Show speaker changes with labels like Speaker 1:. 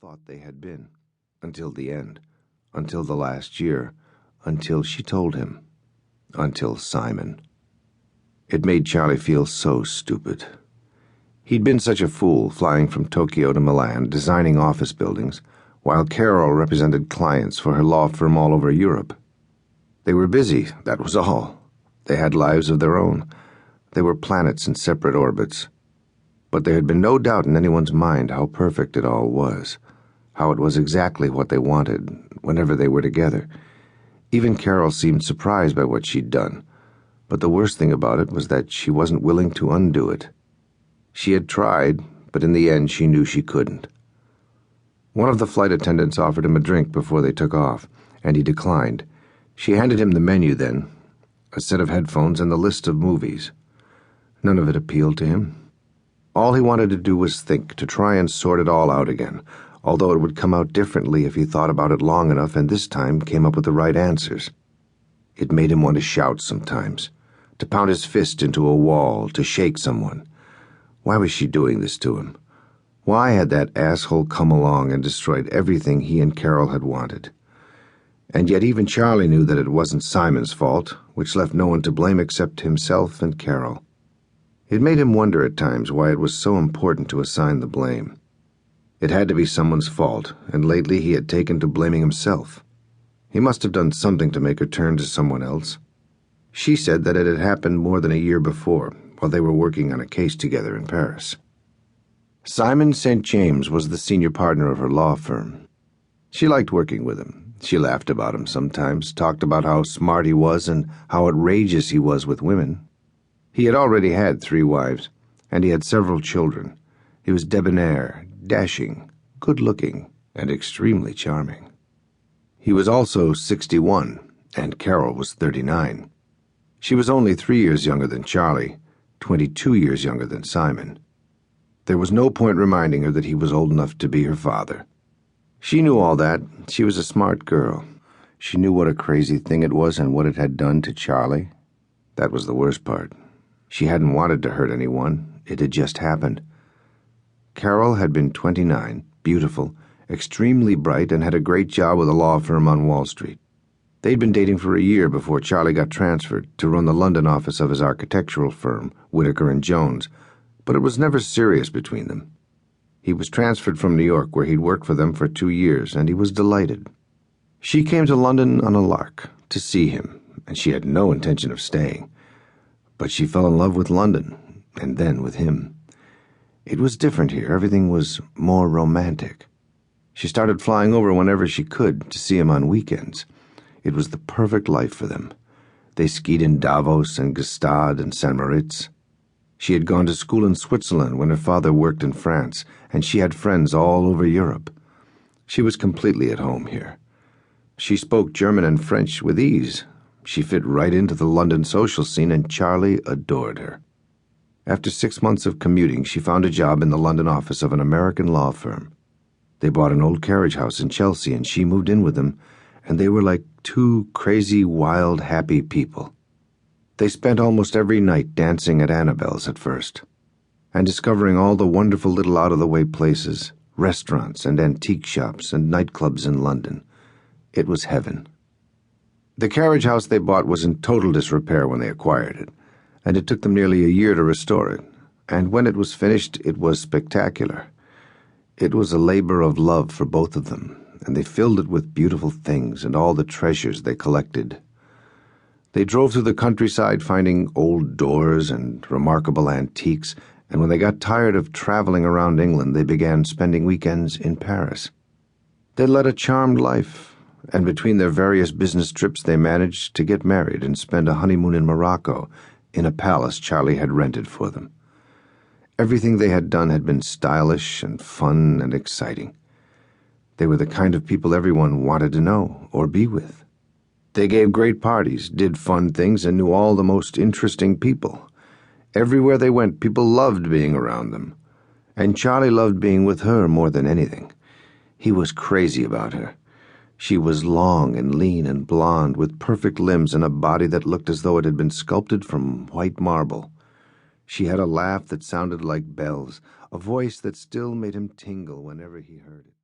Speaker 1: thought they had been, until the end, until the last year, until she told him, until Simon. It made Charlie feel so stupid. He'd been such a fool, flying from Tokyo to Milan, designing office buildings, while Carol represented clients for her law firm all over Europe. They were busy, that was all. They had lives of their own. They were planets in separate orbits. But there had been no doubt in anyone's mind how perfect it all was, how it was exactly what they wanted whenever they were together. Even Carol seemed surprised by what she'd done, but the worst thing about it was that she wasn't willing to undo it. She had tried, but in the end she knew she couldn't. One of the flight attendants offered him a drink before they took off, and he declined. She handed him the menu then, a set of headphones and the list of movies. None of it appealed to him. All he wanted to do was think, to try and sort it all out again, although it would come out differently if he thought about it long enough and this time came up with the right answers. It made him want to shout sometimes, to pound his fist into a wall, to shake someone. Why was she doing this to him? Why had that asshole come along and destroyed everything he and Carol had wanted? And yet even Charlie knew that it wasn't Simon's fault, which left no one to blame except himself and Carol. It made him wonder at times why it was so important to assign the blame. It had to be someone's fault, and lately he had taken to blaming himself. He must have done something to make her turn to someone else. She said that it had happened more than a year before, while they were working on a case together in Paris. Simon St. James was the senior partner of her law firm. She liked working with him. She laughed about him sometimes, talked about how smart he was and how outrageous he was with women. He had already had 3 wives, and he had several children. He was debonair, dashing, good-looking, and extremely charming. He was also 61, and Carol was 39. She was only 3 years younger than Charlie, 22 years younger than Simon. There was no point reminding her that he was old enough to be her father. She knew all that. She was a smart girl. She knew what a crazy thing it was and what it had done to Charlie. That was the worst part. She hadn't wanted to hurt anyone. It had just happened. Carol had been 29, beautiful, extremely bright, and had a great job with a law firm on Wall Street. They'd been dating for a year before Charlie got transferred to run the London office of his architectural firm, Whitaker & Jones, but it was never serious between them. He was transferred from New York, where he'd worked for them for 2 years, and he was delighted. She came to London on a lark, to see him, and she had no intention of staying. But she fell in love with London, and then with him. It was different here. Everything was more romantic. She started flying over whenever she could to see him on weekends. It was the perfect life for them. They skied in Davos and Gstaad and St. Moritz. She had gone to school in Switzerland when her father worked in France, and she had friends all over Europe. She was completely at home here. She spoke German and French with ease. She fit right into the London social scene, and Charlie adored her. After 6 months of commuting, she found a job in the London office of an American law firm. They bought an old carriage house in Chelsea, and she moved in with them, and they were like 2 crazy, wild, happy people. They spent almost every night dancing at Annabelle's at first, and discovering all the wonderful little out-of-the-way places, restaurants and antique shops and nightclubs in London. It was heaven. The carriage house they bought was in total disrepair when they acquired it, and it took them nearly a year to restore it, and when it was finished, it was spectacular. It was a labor of love for both of them, and they filled it with beautiful things and all the treasures they collected. They drove through the countryside finding old doors and remarkable antiques, and when they got tired of traveling around England, they began spending weekends in Paris. They led a charmed life, and between their various business trips they managed to get married and spend a honeymoon in Morocco, in a palace Charlie had rented for them. Everything they had done had been stylish and fun and exciting. They were the kind of people everyone wanted to know or be with. They gave great parties, did fun things, and knew all the most interesting people. Everywhere they went, people loved being around them. And Charlie loved being with her more than anything. He was crazy about her. She was long and lean and blonde, with perfect limbs and a body that looked as though it had been sculpted from white marble. She had a laugh that sounded like bells, a voice that still made him tingle whenever he heard it.